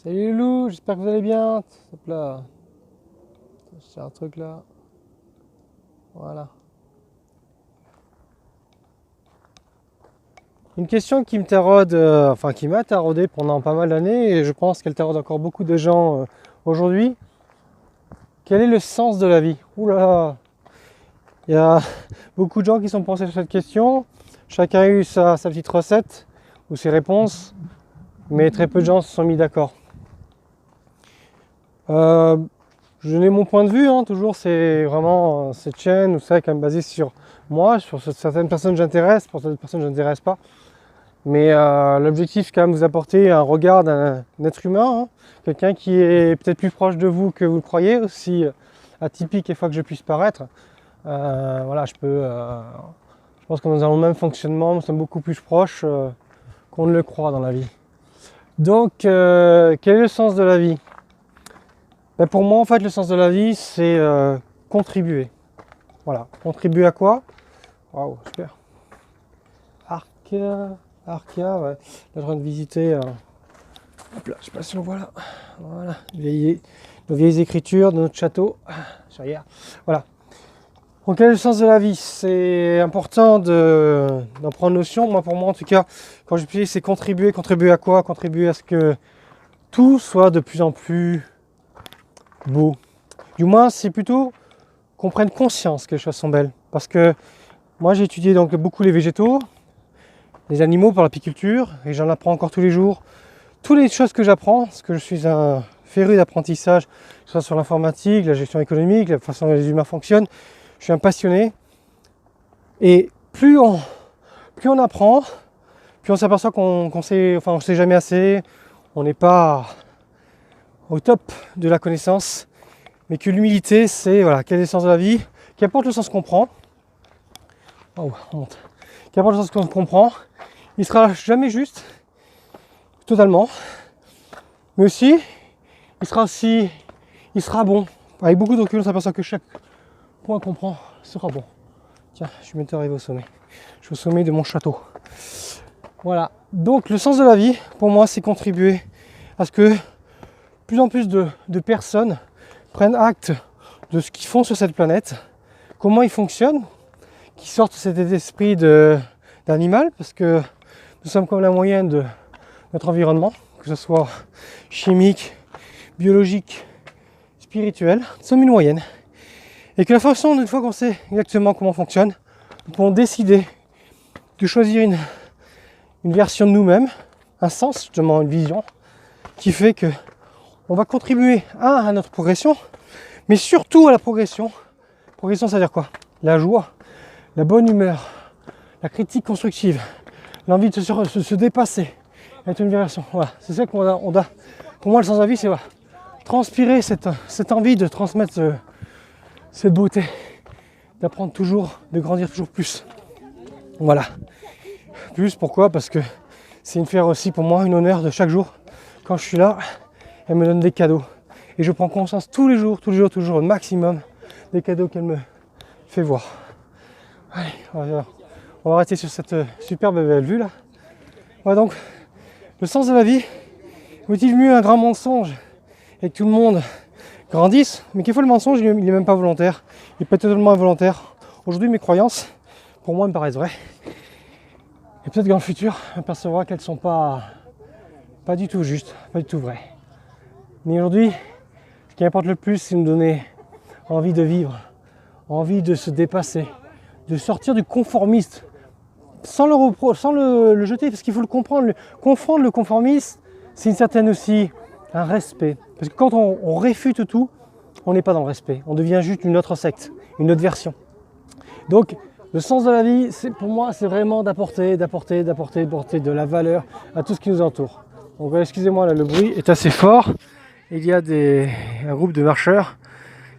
Salut les loups, j'espère que vous allez bien. Hop là, c'est un truc là. Voilà. Une question qui me taraude, enfin qui m'a taraudé pendant pas mal d'années, et je pense qu'elle taraude encore beaucoup de gens aujourd'hui. Quel est le sens de la vie? Ouh là là, il y a beaucoup de gens qui sont pensés sur cette question. Chacun a eu sa petite recette ou ses réponses, mais très peu de gens se sont mis d'accord. Je n'ai mon point de vue, hein, toujours c'est vraiment cette chaîne où c'est quand même basé sur moi, sur certaines personnes j'intéresse, pour certaines personnes je n'intéresse pas. Mais l'objectif c'est quand même vous apporter un regard d'un être humain, hein, quelqu'un qui est peut-être plus proche de vous que vous le croyez, aussi atypique et fois que je puisse paraître. Voilà, je pense que nous avons le même fonctionnement, nous sommes beaucoup plus proches qu'on ne le croit dans la vie. Donc, quel est le sens de la vie? Ben pour moi, en fait, le sens de la vie, c'est contribuer. Voilà. Contribuer à quoi? Waouh, super. Arkia, ouais. Là, je viens de visiter. Hop là, je sais pas si on voit là. Voilà. Nos vieilles écritures de notre château. Derrière. Voilà. Donc, quel est le sens de la vie? C'est important d'en prendre notion. Moi, pour moi, en tout cas, quand je dis c'est contribuer, contribuer à quoi? Contribuer à ce que tout soit de plus en plus beau. Du moins, c'est plutôt qu'on prenne conscience que les choses sont belles. Parce que moi, j'ai étudié donc beaucoup les végétaux, les animaux par l'apiculture, et j'en apprends encore tous les jours. Toutes les choses que j'apprends, parce que je suis un féru d'apprentissage, que ce soit sur l'informatique, la gestion économique, la façon dont les humains fonctionnent, je suis un passionné. Et plus on apprend, plus on s'aperçoit qu'on sait, enfin, on sait jamais assez, on n'est pas au top de la connaissance, mais que l'humilité, c'est voilà, quel est le sens de la vie, qu'importe le sens qu'on prend, qu'importe le sens qu'on comprend, il sera jamais juste, totalement, mais aussi, il sera bon. Avec beaucoup de recul, on s'aperçoit que chaque point qu'on prend sera bon. Tiens, je suis bientôt arrivé au sommet. Je suis au sommet de mon château. Voilà. Donc, le sens de la vie, pour moi, c'est contribuer à ce que plus en plus de personnes prennent acte de ce qu'ils font sur cette planète, comment ils fonctionnent, qui sortent de cet esprit d'animal, parce que nous sommes comme la moyenne de notre environnement, que ce soit chimique, biologique, spirituel, nous sommes une moyenne. Et que la façon, une fois qu'on sait exactement comment on fonctionne, nous pouvons décider de choisir une version de nous-mêmes, un sens, justement, une vision, qui fait que on va contribuer à notre progression, mais surtout à la progression. Progression, ça veut dire quoi? La joie, la bonne humeur, la critique constructive, l'envie de se dépasser, être une version. Voilà, c'est ça qu'on a. Pour moi, le sens de la vie, c'est voilà, transpirer cette envie de transmettre cette beauté, d'apprendre toujours, de grandir toujours plus. Voilà. Plus, pourquoi? Parce que c'est une faire aussi pour moi, une honneur de chaque jour. Quand je suis là, elle me donne des cadeaux. Et je prends conscience tous les jours, au maximum, des cadeaux qu'elle me fait voir. Allez, on va arrêter sur cette superbe belle vue là. Voilà, donc, le sens de la vie, vaut-il mieux un grand mensonge et que tout le monde grandisse, mais quelquefois le mensonge il n'est même pas volontaire, il peut être totalement involontaire. Aujourd'hui mes croyances, pour moi, me paraissent vraies. Et peut-être que dans le futur, on percevra qu'elles ne sont pas du tout justes, pas du tout vraies. Mais aujourd'hui, ce qui importe le plus, c'est de nous donner envie de vivre, envie de se dépasser, de sortir du conformiste, sans le jeter, parce qu'il faut le comprendre. Confondre le conformisme, c'est une certaine aussi un respect. Parce que quand on réfute tout, on n'est pas dans le respect. On devient juste une autre secte, une autre version. Donc, le sens de la vie, pour moi, c'est vraiment d'apporter de la valeur à tout ce qui nous entoure. Donc, excusez-moi, là, le bruit est assez fort. Il y a un groupe de marcheurs,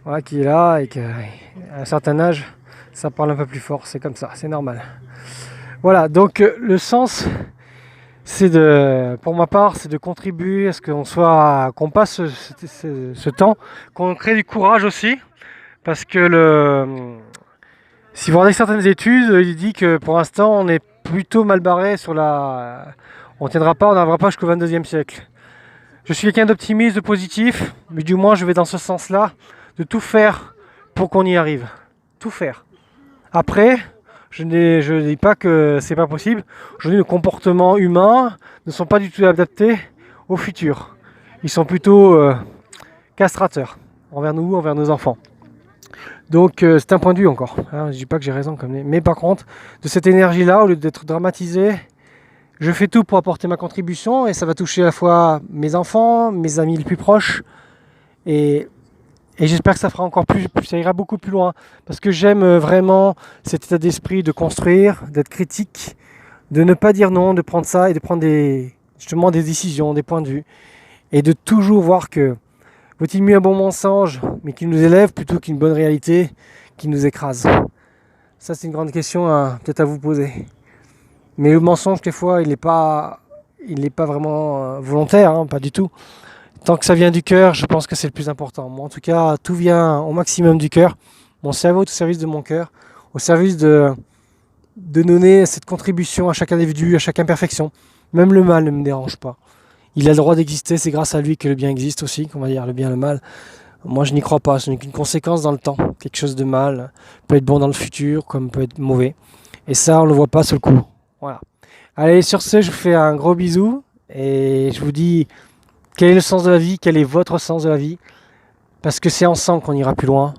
voilà, qui est là et qu'à un certain âge, ça parle un peu plus fort. C'est comme ça, c'est normal. Voilà, donc le sens, pour ma part, c'est de contribuer à ce qu'on passe ce temps, qu'on crée du courage aussi, parce que si vous regardez certaines études, il dit que pour l'instant, on est plutôt mal barré on n'arrivera pas jusqu'au 22e siècle. Je suis quelqu'un d'optimiste, de positif, mais du moins je vais dans ce sens-là, de tout faire pour qu'on y arrive. Tout faire. Après, je ne dis pas que c'est pas possible. Aujourd'hui, nos comportements humains ne sont pas du tout adaptés au futur. Ils sont plutôt castrateurs envers nous, envers nos enfants. Donc c'est un point de vue encore. Hein, je ne dis pas que j'ai raison, mais par contre, de cette énergie-là, au lieu d'être dramatisé, je fais tout pour apporter ma contribution et ça va toucher à la fois mes enfants, mes amis les plus proches et j'espère que ça fera encore plus, ça ira beaucoup plus loin parce que j'aime vraiment cet état d'esprit de construire, d'être critique, de ne pas dire non, de prendre ça et de prendre justement des décisions, des points de vue et de toujours voir que vaut-il mieux un bon mensonge mais qui nous élève plutôt qu'une bonne réalité qui nous écrase. Ça c'est une grande question peut-être à vous poser. Mais le mensonge, des fois, il n'est pas vraiment volontaire, hein, pas du tout. Tant que ça vient du cœur, je pense que c'est le plus important. Moi, en tout cas, tout vient au maximum du cœur. Mon cerveau est au service de mon cœur, au service de donner cette contribution à chaque individu, à chaque imperfection. Même le mal ne me dérange pas. Il a le droit d'exister, c'est grâce à lui que le bien existe aussi, qu'on va dire le bien et le mal. Moi, je n'y crois pas, ce n'est qu'une conséquence dans le temps. Quelque chose de mal peut être bon dans le futur, comme peut être mauvais. Et ça, on ne le voit pas sur le coup. Voilà. Allez, sur ce, je vous fais un gros bisou et je vous dis quel est le sens de la vie, quel est votre sens de la vie, parce que c'est ensemble qu'on ira plus loin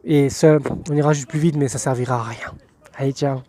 et seul, on ira juste plus vite, mais ça servira à rien. Allez, ciao.